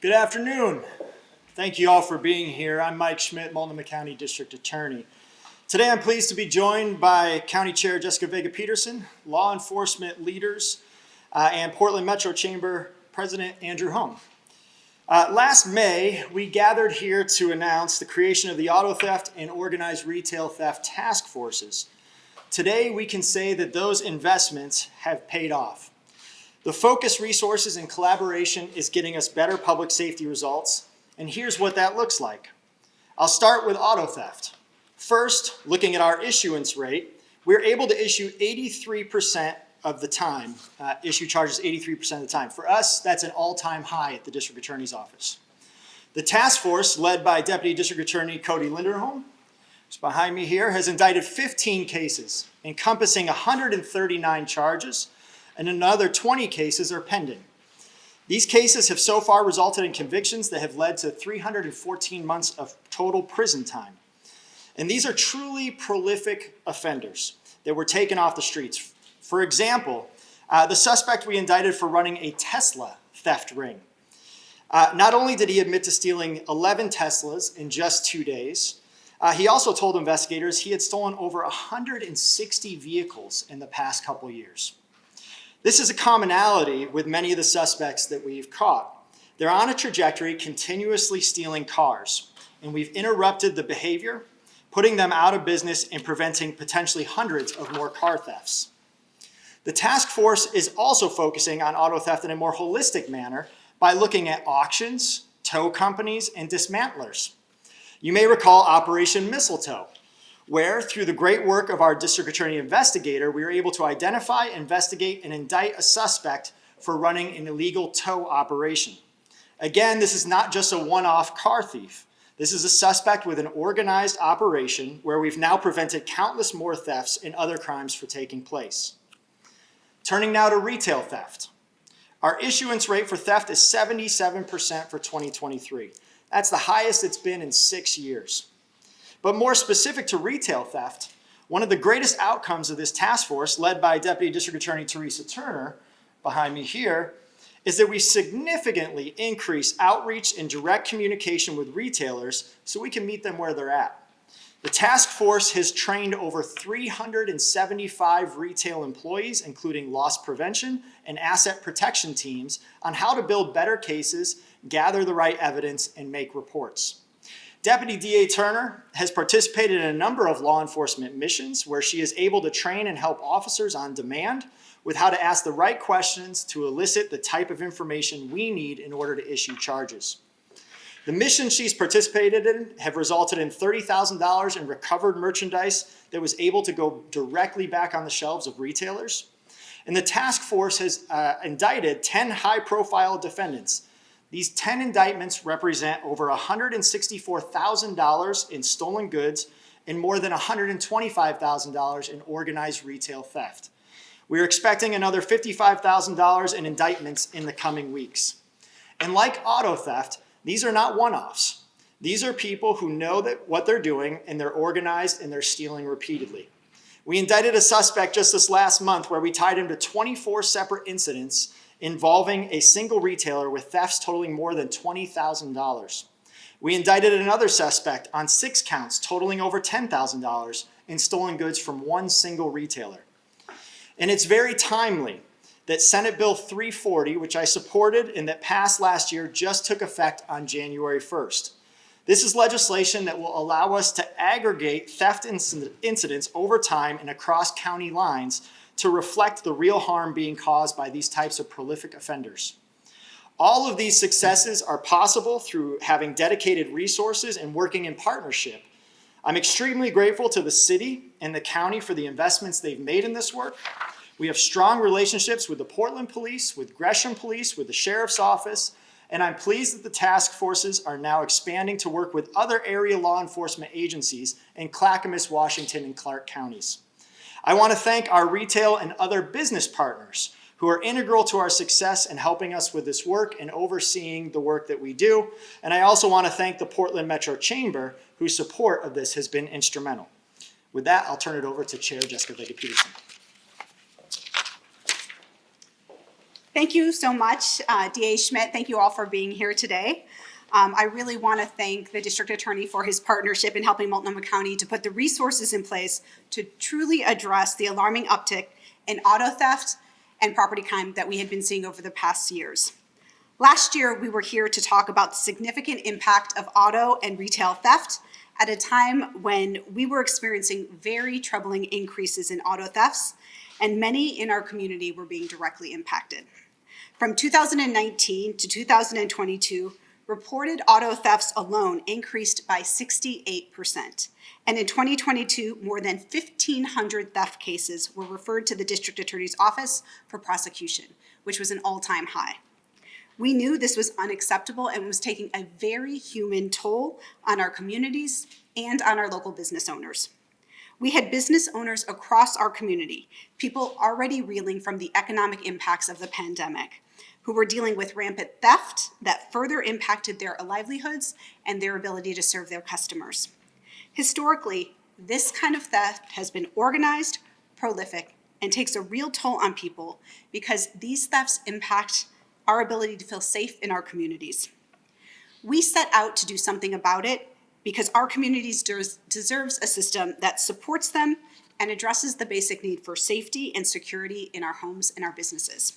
Good afternoon. Thank you all for being here. I'm Mike Schmidt, Multnomah County District Attorney. Today I'm pleased to be joined by County Chair Jessica Vega-Peterson, law enforcement leaders, and Portland Metro Chamber President Andrew Home. Last May, we gathered here to announce the creation of the Auto Theft and Organized Retail Theft Task Forces. Today, we can say that those investments have paid off. The focused resources and collaboration is getting us better public safety results, and here's what that looks like. I'll start with auto theft. First, looking at our issuance rate, we're able to issue 83% of the time, issue charges 83% of the time. For us, that's an all-time high at the District Attorney's Office. The task force, led by Deputy District Attorney Cody Linderholm, who's behind me here, has indicted 15 cases, encompassing 139 charges, and another 20 cases are pending. These cases have so far resulted in convictions that have led to 314 months of total prison time. And these are truly prolific offenders that were taken off the streets. For example, the suspect we indicted for running a Tesla theft ring. Not only did he admit to stealing 11 Teslas in just 2 days, he also told investigators he had stolen over 160 vehicles in the past couple years. This is a commonality with many of the suspects that we've caught. They're on a trajectory continuously stealing cars, and we've interrupted the behavior, putting them out of business and preventing potentially hundreds of more car thefts. The task force is also focusing on auto theft in a more holistic manner by looking at auctions, tow companies, and dismantlers. You may recall Operation Mistletoe, where through the great work of our district attorney investigator, we were able to identify, investigate, and indict a suspect for running an illegal tow operation. Again, this is not just a one-off car thief. This is a suspect with an organized operation where we've now prevented countless more thefts and other crimes from taking place. Turning now to retail theft. Our issuance rate for theft is 77% for 2023. That's the highest it's been in 6 years. But more specific to retail theft, one of the greatest outcomes of this task force, led by Deputy District Attorney Teresa Turner, behind me here, is that we significantly increase outreach and direct communication with retailers so we can meet them where they're at. The task force has trained over 375 retail employees, including loss prevention and asset protection teams, on how to build better cases, gather the right evidence, and make reports. Deputy DA Turner has participated in a number of law enforcement missions where she is able to train and help officers on demand with how to ask the right questions to elicit the type of information we need in order to issue charges. The missions she's participated in have resulted in $30,000 in recovered merchandise that was able to go directly back on the shelves of retailers. And the task force has indicted 10 high-profile defendants. These 10 indictments represent over $164,000 in stolen goods and more than $125,000 in organized retail theft. We're expecting another $55,000 in indictments in the coming weeks. And like auto theft, these are not one-offs. These are people who know that what they're doing and they're organized and they're stealing repeatedly. We indicted a suspect just this last month where we tied him to 24 separate incidents involving a single retailer with thefts totaling more than $20,000. We indicted another suspect on 6 counts totaling over $10,000 in stolen goods from one single retailer. And it's very timely that Senate Bill 340, which I supported and that passed last year, just took effect on January 1st. This is legislation that will allow us to aggregate theft incidents over time and across county lines to reflect the real harm being caused by these types of prolific offenders. All of these successes are possible through having dedicated resources and working in partnership. I'm extremely grateful to the city and the county for the investments they've made in this work. We have strong relationships with the Portland Police, with Gresham Police, with the Sheriff's Office, and I'm pleased that the task forces are now expanding to work with other area law enforcement agencies in Clackamas, Washington, and Clark counties. I want to thank our retail and other business partners who are integral to our success in helping us with this work and overseeing the work that we do. And I also want to thank the Portland Metro Chamber, whose support of this has been instrumental. With that, I'll turn it over to Chair Jessica Vega-Peterson. Thank you so much, DA Schmidt. Thank you all for being here today. I really want to thank the district attorney for his partnership in helping Multnomah County to put the resources in place to truly address the alarming uptick in auto theft and property crime that we had been seeing over the past years. Last year, we were here to talk about the significant impact of auto and retail theft at a time when we were experiencing very troubling increases in auto thefts, and many in our community were being directly impacted. From 2019 to 2022, reported auto thefts alone increased by 68%. And in 2022, more than 1,500 theft cases were referred to the district attorney's office for prosecution, which was an all-time high. We knew this was unacceptable and was taking a very human toll on our communities and on our local business owners. We had business owners across our community, people already reeling from the economic impacts of the pandemic, who were dealing with rampant theft that further impacted their livelihoods and their ability to serve their customers. Historically, this kind of theft has been organized, prolific, and takes a real toll on people because these thefts impact our ability to feel safe in our communities. We set out to do something about it because our communities deserves a system that supports them and addresses the basic need for safety and security in our homes and our businesses.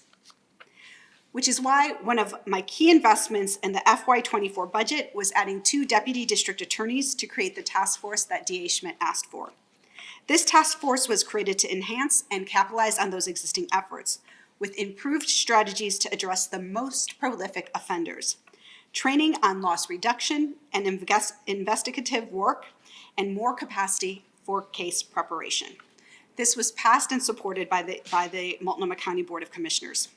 Which is why one of my key investments in the FY24 budget was adding 2 deputy district attorneys to create the task force that DA Schmidt asked for. This task force was created to enhance and capitalize on those existing efforts with improved strategies to address the most prolific offenders, training on loss reduction and investigative work, and more capacity for case preparation. This was passed and supported by the Multnomah County Board of Commissioners.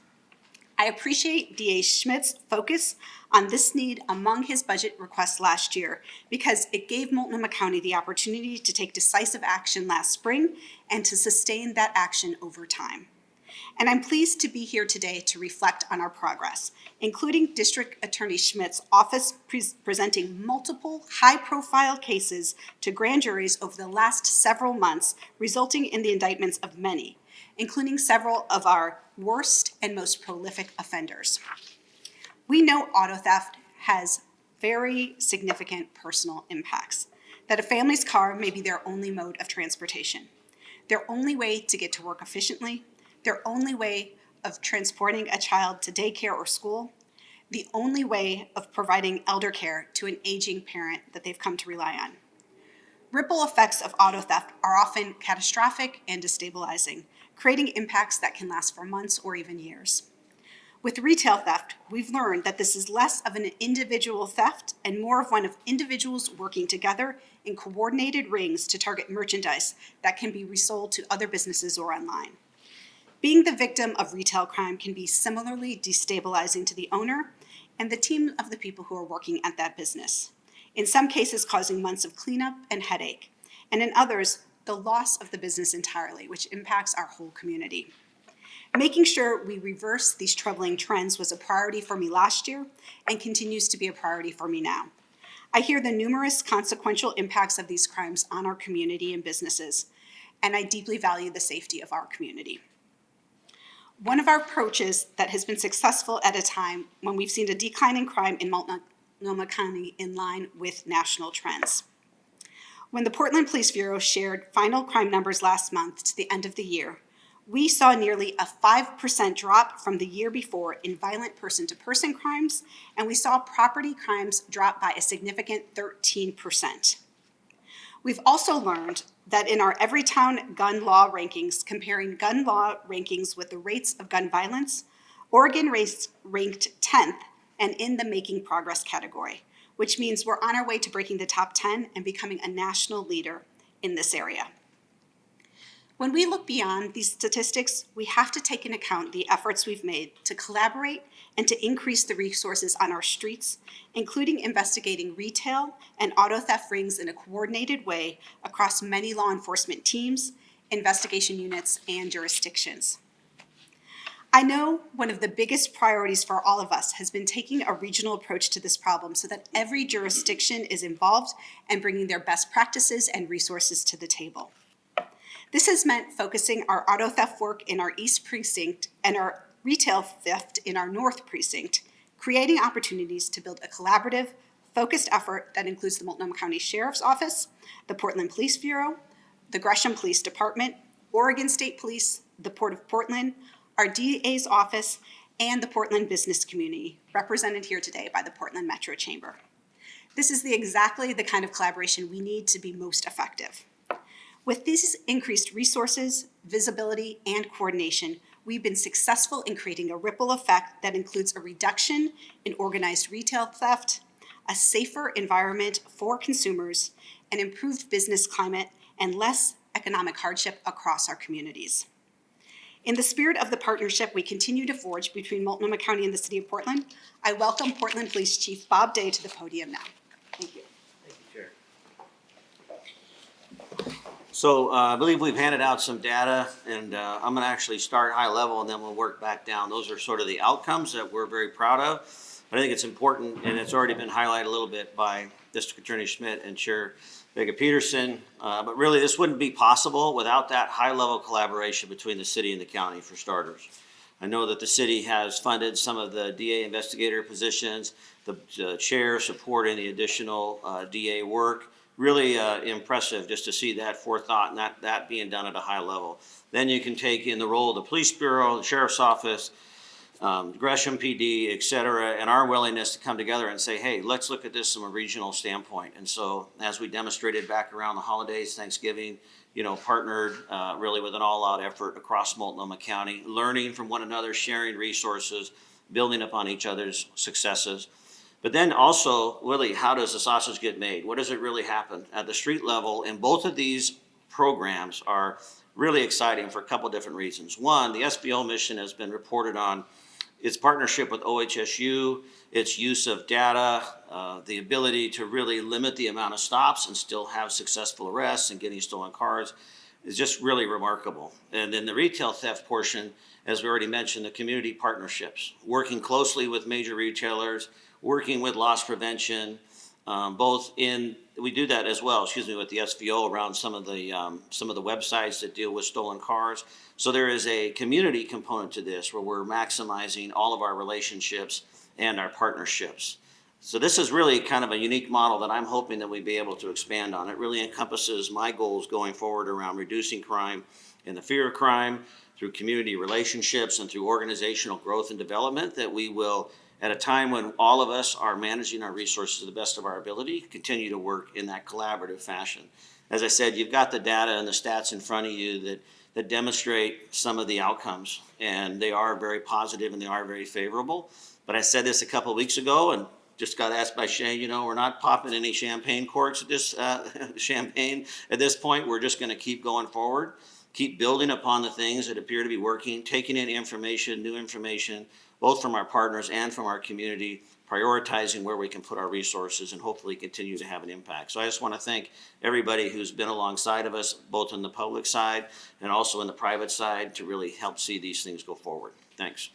I appreciate DA Schmidt's focus on this need among his budget requests last year because it gave Multnomah County the opportunity to take decisive action last spring and to sustain that action over time. And I'm pleased to be here today to reflect on our progress, including District Attorney Schmidt's office presenting multiple high-profile cases to grand juries over the last several months, resulting in the indictments of many, including several of our worst and most prolific offenders. We know auto theft has very significant personal impacts, that a family's car may be their only mode of transportation, their only way to get to work efficiently, their only way of transporting a child to daycare or school, the only way of providing elder care to an aging parent that they've come to rely on. Ripple effects of auto theft are often catastrophic and destabilizing, creating impacts that can last for months or even years. With retail theft, we've learned that this is less of an individual theft and more of one of individuals working together in coordinated rings to target merchandise that can be resold to other businesses or online. Being the victim of retail crime can be similarly destabilizing to the owner and the team of the people who are working at that business, in some cases causing months of cleanup and headache, and in others, the loss of the business entirely, which impacts our whole community. Making sure we reverse these troubling trends was a priority for me last year and continues to be a priority for me now. I hear the numerous consequential impacts of these crimes on our community and businesses, and I deeply value the safety of our community. One of our approaches that has been successful at a time when we've seen a decline in crime in Multnomah County in line with national trends. When the Portland Police Bureau shared final crime numbers last month to the end of the year, we saw nearly a 5% drop from the year before in violent person-to-person crimes, and we saw property crimes drop by a significant 13%. We've also learned that in our Everytown gun law rankings, comparing gun law rankings with the rates of gun violence, Oregon ranked 10th and in the making progress category, which means we're on our way to breaking the top 10 and becoming a national leader in this area. When we look beyond these statistics, we have to take into account the efforts we've made to collaborate and to increase the resources on our streets, including investigating retail and auto theft rings in a coordinated way across many law enforcement teams, investigation units, and jurisdictions. I know one of the biggest priorities for all of us has been taking a regional approach to this problem so that every jurisdiction is involved and bringing their best practices and resources to the table. This has meant focusing our auto theft work in our East Precinct and our retail theft in our North Precinct, creating opportunities to build a collaborative, focused effort that includes the Multnomah County Sheriff's Office, the Portland Police Bureau, the Gresham Police Department, Oregon State Police, the Port of Portland, our DA's office, and the Portland business community, represented here today by the Portland Metro Chamber. This is exactly the kind of collaboration we need to be most effective. With these increased resources, visibility, and coordination, we've been successful in creating a ripple effect that includes a reduction in organized retail theft, a safer environment for consumers, an improved business climate, and less economic hardship across our communities. In the spirit of the partnership we continue to forge between Multnomah County and the City of Portland, I welcome Portland Police Chief Bob Day to the podium now. Thank you. Thank you, Chair. So I believe we've handed out some data, and I'm going to actually start high level, and then we'll work back down. Those are sort of the outcomes that we're very proud of. But I think it's important, and it's already been highlighted a little bit by District Attorney Schmidt and Chair Vega-Peterson. But really, this wouldn't be possible without that high-level collaboration between the city and the county, for starters. I know that the city has funded some of the DA investigator positions, the chair supporting the additional DA work. Really impressive just to see that forethought and that being done at a high level. Then you can take in the role of the police bureau, the sheriff's office, Gresham PD, et cetera, and our willingness to come together and say, hey, let's look at this from a regional standpoint. And so as we demonstrated back around the holidays, Thanksgiving, partnered really with an all-out effort across Multnomah County, learning from one another, sharing resources, building upon each other's successes. But then also, really, how does the sausage get made? What does it really happen at the street level? And both of these programs are really exciting for a couple different reasons. One, the SBO mission has been reported on its partnership with OHSU, its use of data, the ability to really limit the amount of stops and still have successful arrests and getting stolen cars is just really remarkable. And then the retail theft portion, as we already mentioned, the community partnerships, working closely with major retailers, working with loss prevention, we do that as well, with the SVO around some of the websites that deal with stolen cars. So there is a community component to this where we're maximizing all of our relationships and our partnerships. So this is really kind of a unique model that I'm hoping that we'd be able to expand on. It really encompasses my goals going forward around reducing crime and the fear of crime through community relationships and through organizational growth and development, that we will, at a time when all of us are managing our resources to the best of our ability, continue to work in that collaborative fashion. As I said, you've got the data and the stats in front of you that demonstrate some of the outcomes, and they are very positive and they are very favorable. But I said this a couple of weeks ago and just got asked by Shane, we're not popping any champagne corks at this champagne at this point. We're just going to keep going forward, keep building upon the things that appear to be working, taking in information, new information, both from our partners and from our community, prioritizing where we can put our resources and hopefully continue to have an impact. So I just want to thank everybody who's been alongside of us, both on the public side and also in the private side, to really help see these things go forward. Thanks.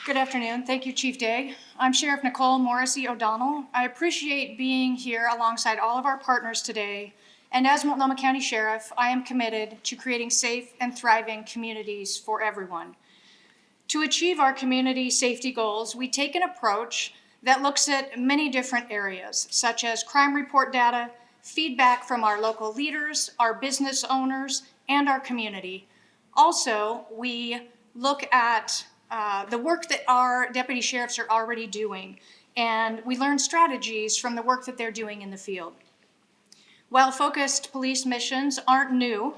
Good afternoon. Thank you, Chief Day. I'm Sheriff Nicole Morrissey O'Donnell. I appreciate being here alongside all of our partners today. And as Multnomah County Sheriff, I am committed to creating safe and thriving communities for everyone. To achieve our community safety goals, we take an approach that looks at many different areas, such as crime report data, feedback from our local leaders, our business owners, and our community. Also, we look at the work that our deputy sheriffs are already doing, and we learn strategies from the work that they're doing in the field. While focused police missions aren't new,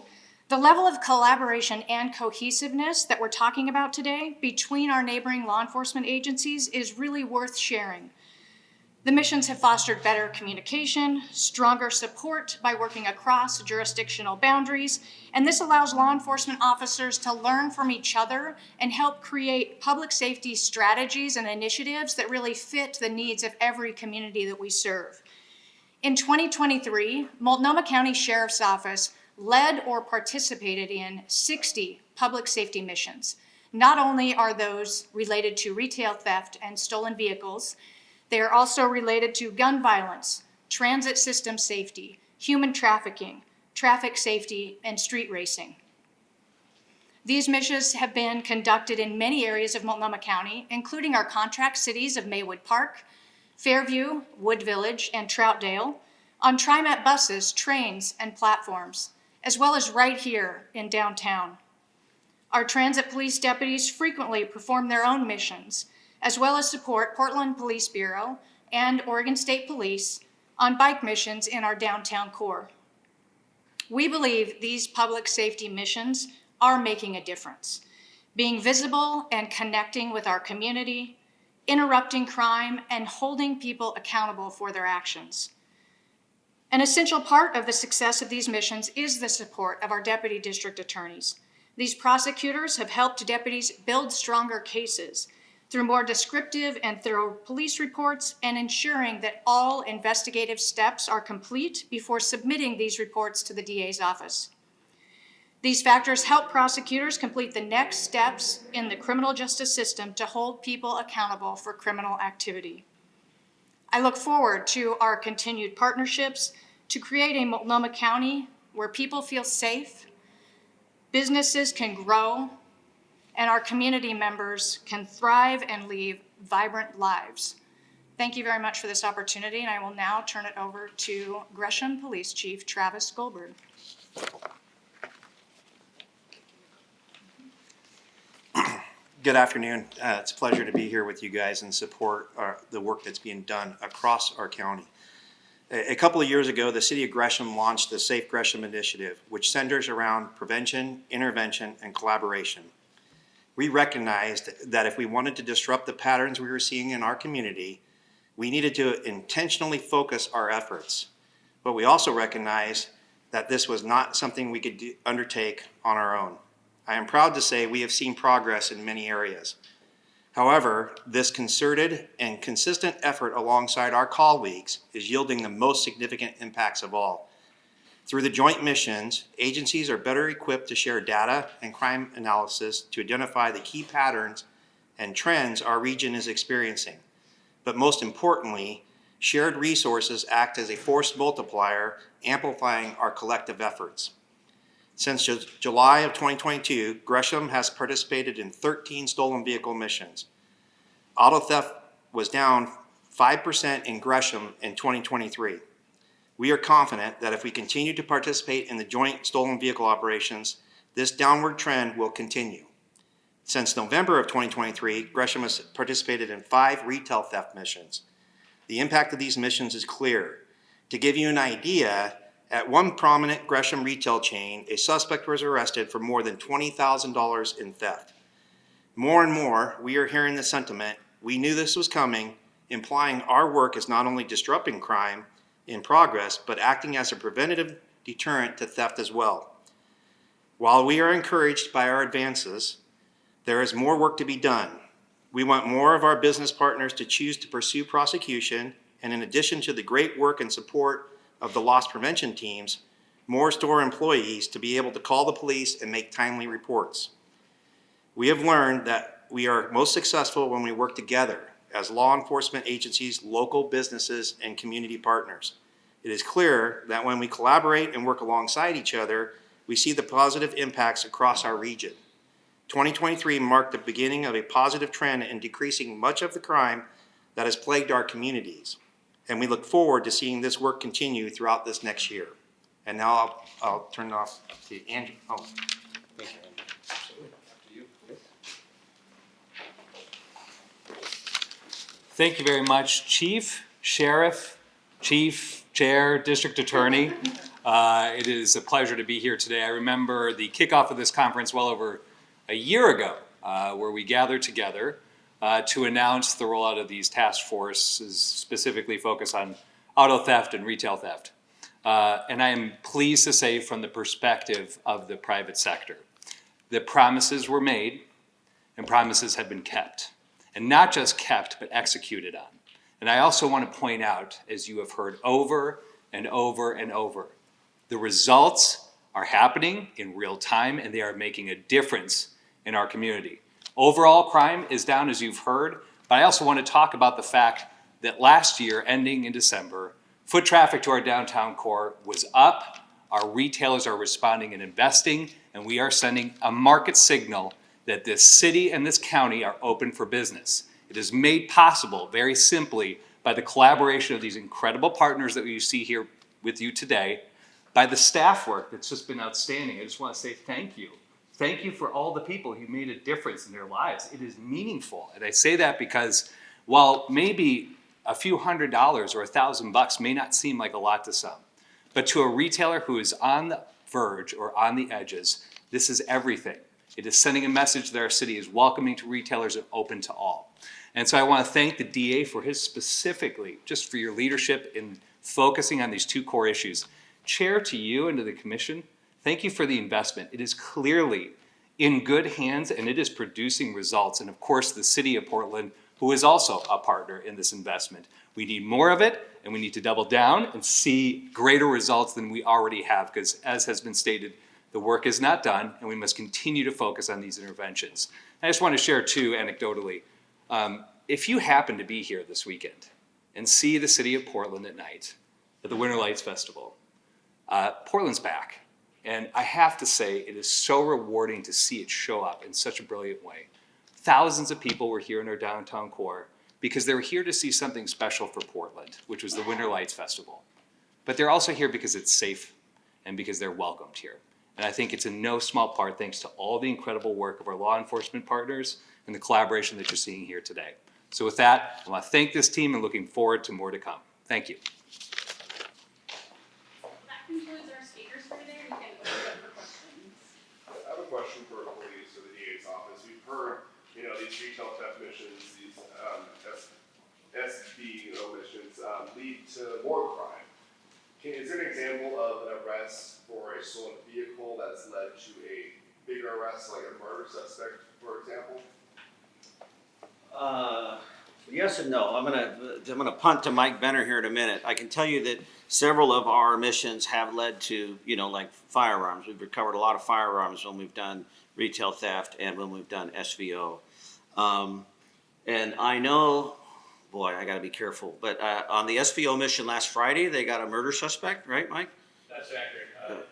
the level of collaboration and cohesiveness that we're talking about today between our neighboring law enforcement agencies is really worth sharing. The missions have fostered better communication, stronger support by working across jurisdictional boundaries, and this allows law enforcement officers to learn from each other and help create public safety strategies and initiatives that really fit the needs of every community that we serve. In 2023, Multnomah County Sheriff's Office led or participated in 60 public safety missions. Not only are those related to retail theft and stolen vehicles, they are also related to gun violence, transit system safety, human trafficking, traffic safety, and street racing. These missions have been conducted in many areas of Multnomah County, including our contract cities of Maywood Park, Fairview, Wood Village, and Troutdale, on TriMet buses, trains, and platforms, as well as right here in downtown. Our transit police deputies frequently perform their own missions, as well as support Portland Police Bureau and Oregon State Police on bike missions in our downtown core. We believe these public safety missions are making a difference, being visible and connecting with our community, interrupting crime, and holding people accountable for their actions. An essential part of the success of these missions is the support of our deputy district attorneys. These prosecutors have helped deputies build stronger cases through more descriptive and thorough police reports and ensuring that all investigative steps are complete before submitting these reports to the DA's office. These factors help prosecutors complete the next steps in the criminal justice system to hold people accountable for criminal activity. I look forward to our continued partnerships to create a Multnomah County where people feel safe, businesses can grow, and our community members can thrive and lead vibrant lives. Thank you very much for this opportunity, and I will now turn it over to Gresham Police Chief Travis Goldberg. Good afternoon. It's a pleasure to be here with you guys and support the work that's being done across our county. A couple of years ago, the City of Gresham launched the Safe Gresham Initiative, which centers around prevention, intervention, and collaboration. We recognized that if we wanted to disrupt the patterns we were seeing in our community, we needed to intentionally focus our efforts. But we also recognized that this was not something we could undertake on our own. I am proud to say we have seen progress in many areas. However, this concerted and consistent effort alongside our colleagues is yielding the most significant impacts of all. Through the joint missions, agencies are better equipped to share data and crime analysis to identify the key patterns and trends our region is experiencing. But most importantly, shared resources act as a force multiplier, amplifying our collective efforts. Since July of 2022, Gresham has participated in 13 stolen vehicle missions. Auto theft was down 5% in Gresham in 2023. We are confident that if we continue to participate in the joint stolen vehicle operations, this downward trend will continue. Since November of 2023, Gresham has participated in 5 retail theft missions. The impact of these missions is clear. To give you an idea, at one prominent Gresham retail chain, a suspect was arrested for more than $20,000 in theft. More and more, we are hearing the sentiment, we knew this was coming, implying our work is not only disrupting crime in progress, but acting as a preventative deterrent to theft as well. While we are encouraged by our advances, there is more work to be done. We want more of our business partners to choose to pursue prosecution, and in addition to the great work and support of the loss prevention teams, more store employees to be able to call the police and make timely reports. We have learned that we are most successful when we work together as law enforcement agencies, local businesses, and community partners. It is clear that when we collaborate and work alongside each other, we see the positive impacts across our region. 2023 marked the beginning of a positive trend in decreasing much of the crime that has plagued our communities. And we look forward to seeing this work continue throughout this next year. And now I'll turn it off to Andrew. Oh, thank you, Andrew. Thank you very much, Chief, Sheriff, Chief, Chair, District Attorney. It is a pleasure to be here today. I remember the kickoff of this conference well over a year ago, where we gathered together to announce the rollout of these task forces specifically focused on auto theft and retail theft. And I am pleased to say from the perspective of the private sector, that promises were made and promises have been kept. And not just kept, but executed on. And I also want to point out, as you have heard over and over and over, the results are happening in real time and they are making a difference in our community. Overall crime is down, as you've heard, but I also want to talk about the fact that last year, ending in December, foot traffic to our downtown core was up our retailers are responding and investing, and we are sending a market signal that this city and this county are open for business. It is made possible very simply by the collaboration of these incredible partners that you see here with you today, by the staff work that's just been outstanding. I just want to say thank you. Thank you for all the people who made a difference in their lives. It is meaningful. And I say that because while maybe a few $100s or $1,000 may not seem like a lot to some, but to a retailer who is on the verge or on the edges, this is everything. It is sending a message that our city is welcoming to retailers and open to all. And so I want to thank the DA for his specifically, just for your leadership in focusing on these two core issues. Chair, to you and to the commission, thank you for the investment. It is clearly in good hands and it is producing results. And of course, the city of Portland, who is also a partner in this investment. We need more of it and we need to double down and see greater results than we already have, because as has been stated, the work is not done and we must continue to focus on these interventions. I just want to share too, anecdotally, if you happen to be here this weekend and see the city of Portland at night at the Winter Lights Festival, Portland's back. And I have to say, it is so rewarding to see it show up in such a brilliant way. Thousands of people were here in our downtown core because they were here to see something special for Portland, which was the Winter Lights Festival. But they're also here because it's safe and because they're welcomed here. And I think it's in no small part thanks to all the incredible work of our law enforcement partners and the collaboration that you're seeing here today. So with that, I want to thank this team and looking forward to more to come. Thank you. That concludes our speakers for today. We can open it up for questions. I have a question for police or the DA's office. We've heard, these retail theft missions, these SBO missions lead to more crime. Is there an example of an arrest for a stolen vehicle that's led to a bigger arrest, like a murder suspect, for example? Yes and no. I'm gonna punt to Mike Benner here in a minute. I can tell you that several of our missions have led to, like firearms. We've recovered a lot of firearms when we've done retail theft and when we've done SVO. And I know, boy, I gotta be careful, but on the SVO mission last Friday, they got a murder suspect, right, Mike? That's accurate.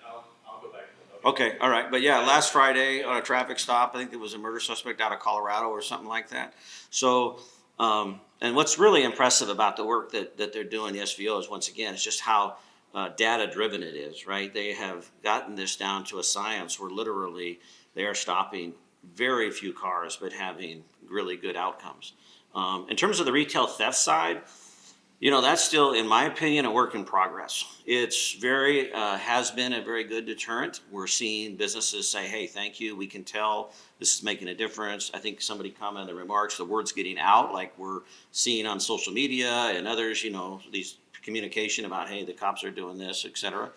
I'll go back to the Okay, all right, but yeah, last Friday on a traffic stop, I think there was a murder suspect out of Colorado or something like that. So, and what's really impressive about the work that they're doing, the SVO, is once again, it's just how data-driven it is, right? They have gotten this down to a science where literally they are stopping very few cars, but having really good outcomes. In terms of the retail theft side, that's still, in my opinion, a work in progress. It's has been a very good deterrent. We're seeing businesses say, hey, thank you, we can tell this is making a difference. I think somebody commented in the remarks, the word's getting out, like we're seeing on social media and others, these communication about, hey, the cops are doing this, et cetera.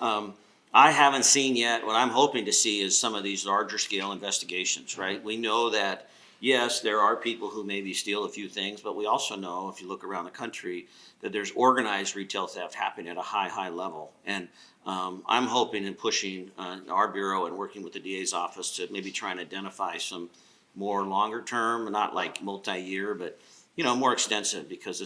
I haven't seen yet, what I'm hoping to see is some of these larger scale investigations, right? We know that yes, there are people who maybe steal a few things, but we also know, if you look around the country, that there's organized retail theft happening at a high level. And I'm hoping and pushing our bureau and working with the DA's office to maybe try and identify some more longer term, not like multi-year, but more extensive, because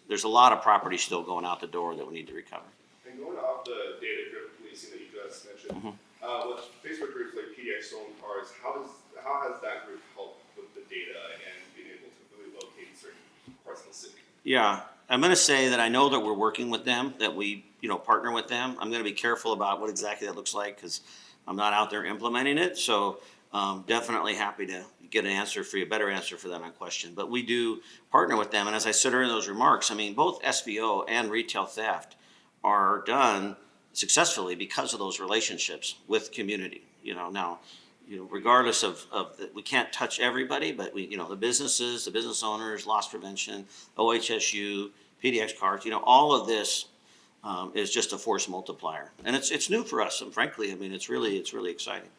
there's a lot of property still going out the door that we need to recover. And going off the data-driven policing that you just mentioned, with Facebook groups like PDX Stolen Cars, how has that group helped with the data and being able to really locate certain parts of the city? Yeah, I'm going to say that I know that we're working with them, that we, partner with them. I'm going to be careful about what exactly that looks like because I'm not out there implementing it. So definitely happy to get an answer for you, a better answer for that question. But we do partner with them. And as I said earlier in those remarks, both SVO and retail theft are done successfully because of those relationships with community. Now, regardless of we can't touch everybody, but we, the businesses, the business owners, loss prevention, OHSU, PDX cards, all of this is just a force multiplier, and it's new for us. And frankly, it's really exciting.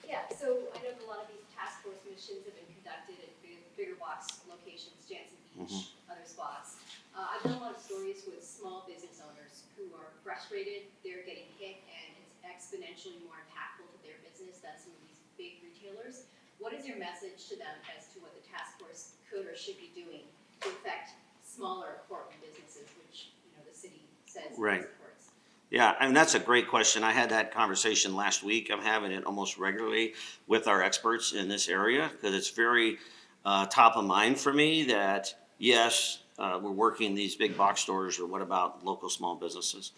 Yeah, so I know that a lot of these task force missions have been conducted at bigger box locations, Jansen Beach, other spots. I've done a lot of stories with small business owners who are frustrated, they're getting hit, and it's exponentially more impactful to their business than some of these big retailers. What is your message to them as to what the task force could or should be doing to affect smaller Portland businesses, which the city says it supports? Yeah, I mean, that's a great question. I had that conversation last week. I'm having it almost regularly with our experts in this area because it's very top of mind for me that, yes, we're working these big box stores, or what about local small businesses?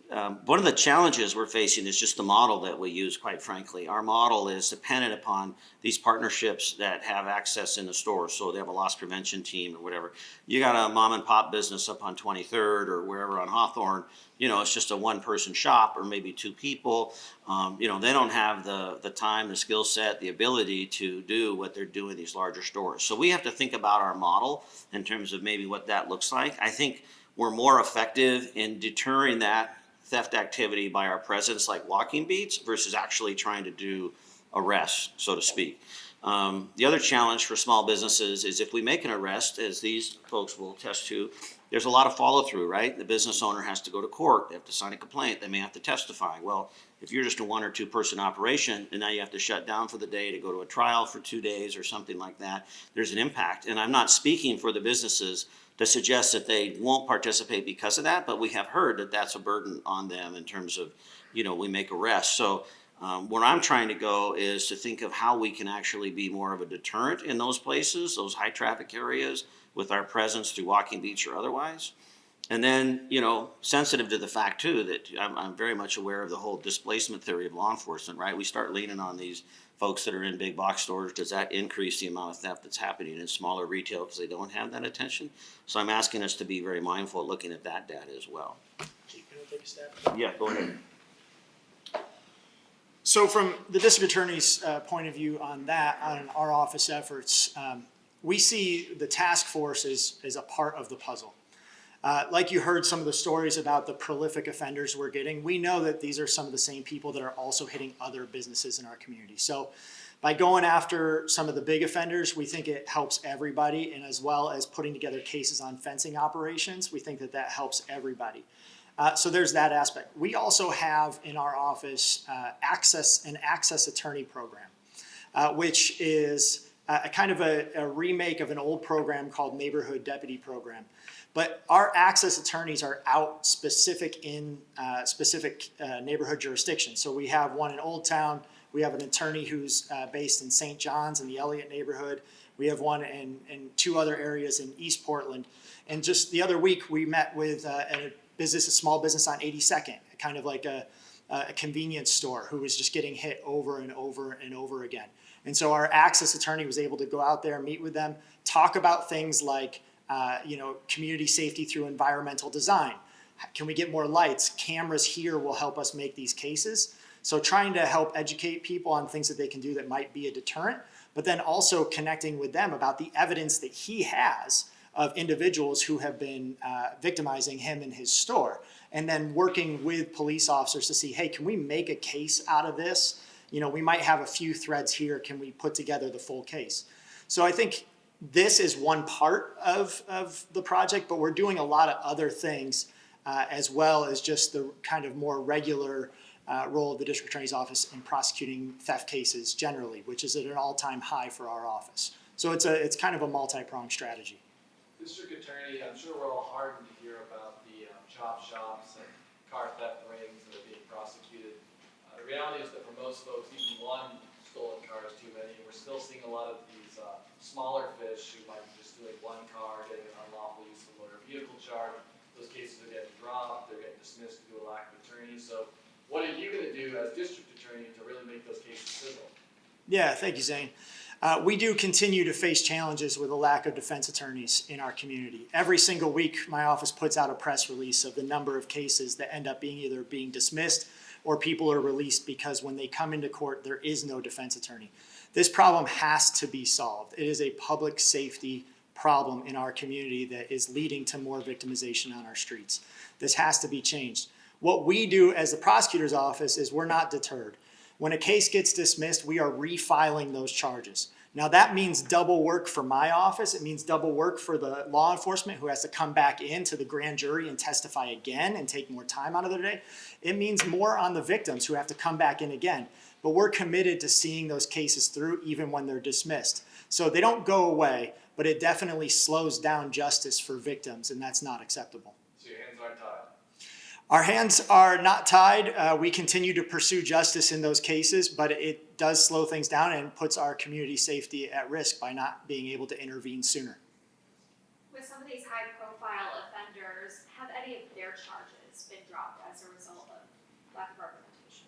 One of the challenges we're facing is just the model that we use, quite frankly. Our model is dependent upon these partnerships that have access in the store. So they have a loss prevention team or whatever. You got a mom and pop business up on 23rd or wherever on Hawthorne, it's just a one person shop or maybe two people. They don't have the time, the skill set, the ability to do what they're doing in these larger stores. So we have to think about our model in terms of maybe what that looks like. I think we're more effective in deterring that theft activity by our presence, like walking beats, versus actually trying to do arrests, so to speak. The other challenge for small businesses is if we make an arrest, as these folks will attest to, there's a lot of follow through, right? The business owner has to go to court, they have to sign a complaint, they may have to testify. Well, if you're just a 1 or 2 person operation and now you have to shut down for the day to go to a trial for 2 days or something like that, there's an impact. And I'm not speaking for the businesses to suggest that they won't participate because of that, but we have heard that that's a burden on them in terms of, we make arrests. So where I'm trying to go is to think of how we can actually be more of a deterrent in those places, those high traffic areas, with our presence through walking beats or otherwise. And then, sensitive to the fact too that I'm very much aware of the whole displacement theory of law enforcement, right? We start leaning on these folks that are in big box stores. Does that increase the amount of theft that's happening in smaller retail because they don't have that attention? So I'm asking us to be very mindful of looking at that data as well. Chief, you wanna take a stab? Yeah, go ahead. So from the district attorney's point of view on that, on our office efforts, we see the task force as a part of the puzzle. Like you heard some of the stories about the prolific offenders we're getting, we know that these are some of the same people that are also hitting other businesses in our community. So by going after some of the big offenders, we think it helps everybody, and as well as putting together cases on fencing operations, we think that helps everybody. So there's that aspect. We also have in our office an access attorney program, which is a kind of a remake of an old program called Neighborhood Deputy Program. But our access attorneys are out specific in specific neighborhood jurisdictions. So we have one in Old Town. We have an attorney who's based in St. John's in the Elliott neighborhood. We have one in 2 other areas in East Portland. And just the other week, we met with a small business on 82nd, kind of like a convenience store who was just getting hit over and over and over again. And so our access attorney was able to go out there, meet with them, talk about things like community safety through environmental design. Can we get more lights? Cameras here will help us make these cases. So trying to help educate people on things that they can do that might be a deterrent, but then also connecting with them about the evidence that he has of individuals who have been victimizing him in his store. And then working with police officers to see, hey, can we make a case out of this? We might have a few threads here. Can we put together the full case? So I think this is one part of the project, but we're doing a lot of other things as well as just the kind of more regular role of the district attorney's office in prosecuting theft cases generally, which is at an all-time high for our office. So it's kind of a multi-pronged strategy. District Attorney, I'm sure we're all heartened to hear about the chop shops and car theft rings that are being prosecuted. The reality is that for most folks, even one stolen car is too many, and we're still seeing a lot of these smaller fish who might be just doing one car, getting an unlawful use of motor vehicle charge. Those cases are getting dropped, they're getting dismissed due to a lack of attorney. So what are you going to do as district attorney to really make those cases civil? Yeah, thank you, Zane. We do continue to face challenges with a lack of defense attorneys in our community. Every single week, my office puts out a press release of the number of cases that end up either being dismissed or people are released because when they come into court, there is no defense attorney. This problem has to be solved. It is a public safety problem in our community that is leading to more victimization on our streets. This has to be changed. What we do as the prosecutor's office is we're not deterred. When a case gets dismissed, we are refiling those charges. Now that means double work for my office. It means double work for the law enforcement who has to come back into the grand jury and testify again and take more time out of their day. It means more on the victims who have to come back in again. But we're committed to seeing those cases through even when they're dismissed. So they don't go away, but it definitely slows down justice for victims, and that's not acceptable. So your hands aren't tied? Our hands are not tied. We continue to pursue justice in those cases, but it does slow things down and puts our community safety at risk by not being able to intervene sooner. With some of these high-profile offenders, have any of their charges been dropped as a result of lack of representation?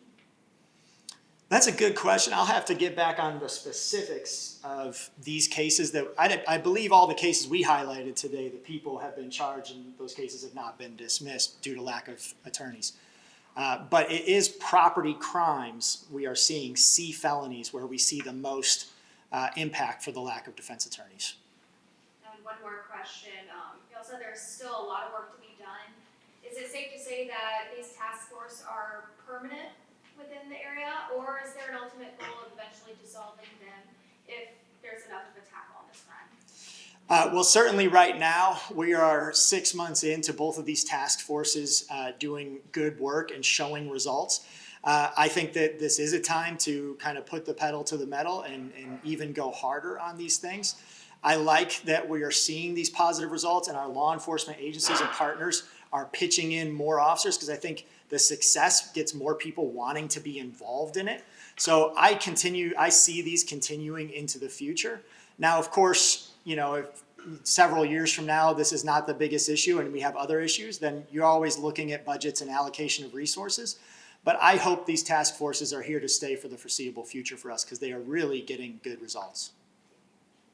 That's a good question. I'll have to get back on the specifics of these cases. That I believe all the cases we highlighted today, the people have been charged and those cases have not been dismissed due to lack of attorneys. But it is property crimes we are seeing, C felonies, where we see the most impact for the lack of defense attorneys. And one more question, you also, there's still a lot of work to be done. Is it safe to say that these task force are permanent within the area, or is there an ultimate goal of eventually dissolving them if there's enough of a tackle on this crime? Well, certainly right now, we are 6 months into both of these task forces doing good work and showing results. I think that this is a time to kind of put the pedal to the metal and even go harder on these things. I like that we are seeing these positive results and our law enforcement agencies and partners are pitching in more officers because I think the success gets more people wanting to be involved in it. So I see these continuing into the future. Now, of course, you know, if several years from now, this is not the biggest issue and we have other issues, then you're always looking at budgets and allocation of resources. But I hope these task forces are here to stay for the foreseeable future for us because they are really getting good results.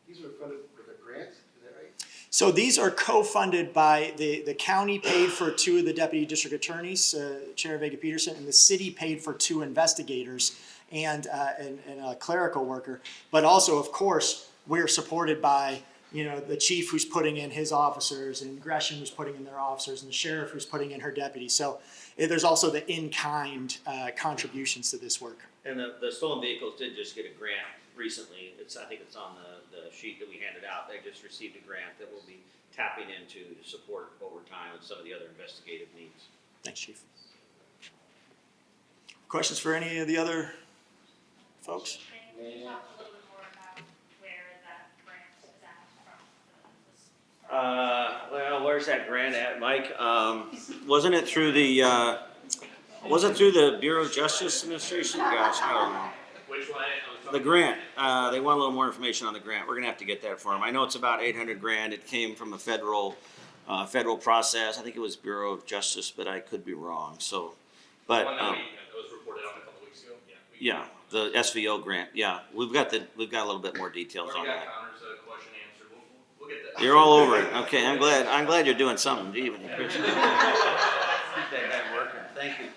These were funded with a grant, is that right? So these are co-funded by the county paid for 2 of the deputy district attorneys, Chair Vega Peterson, and the city paid for 2 investigators and a clerical worker. But also, of course, we're supported by, you know, the chief who's putting in his officers and Gresham who's putting in their officers and the sheriff who's putting in her deputies. So there's also the in-kind contributions to this work. And the stolen vehicles did just get a grant recently. I think it's on the sheet that we handed out. They just received a grant that we'll be tapping into to support overtime and some of the other investigative needs. Thanks, Chief. Questions for any of the other folks? Can you talk a little bit more about where that grant is at from Well, where's that grant at, Mike? Wasn't it through the Bureau of Justice Administration? Gosh, I don't know. Which one? The grant, they want a little more information on the grant. We're gonna have to get that for them. I know it's about 800 grand. It came from a federal process. I think it was Bureau of Justice, but I could be wrong, so. But, One that was reported on a couple weeks ago, yeah, the SVO grant, yeah. We've got a little bit more details on Already got that. Connor's question answered, we'll get that. You're all over it. Okay, I'm glad you're doing something, even. Keep that guy working. Thank you.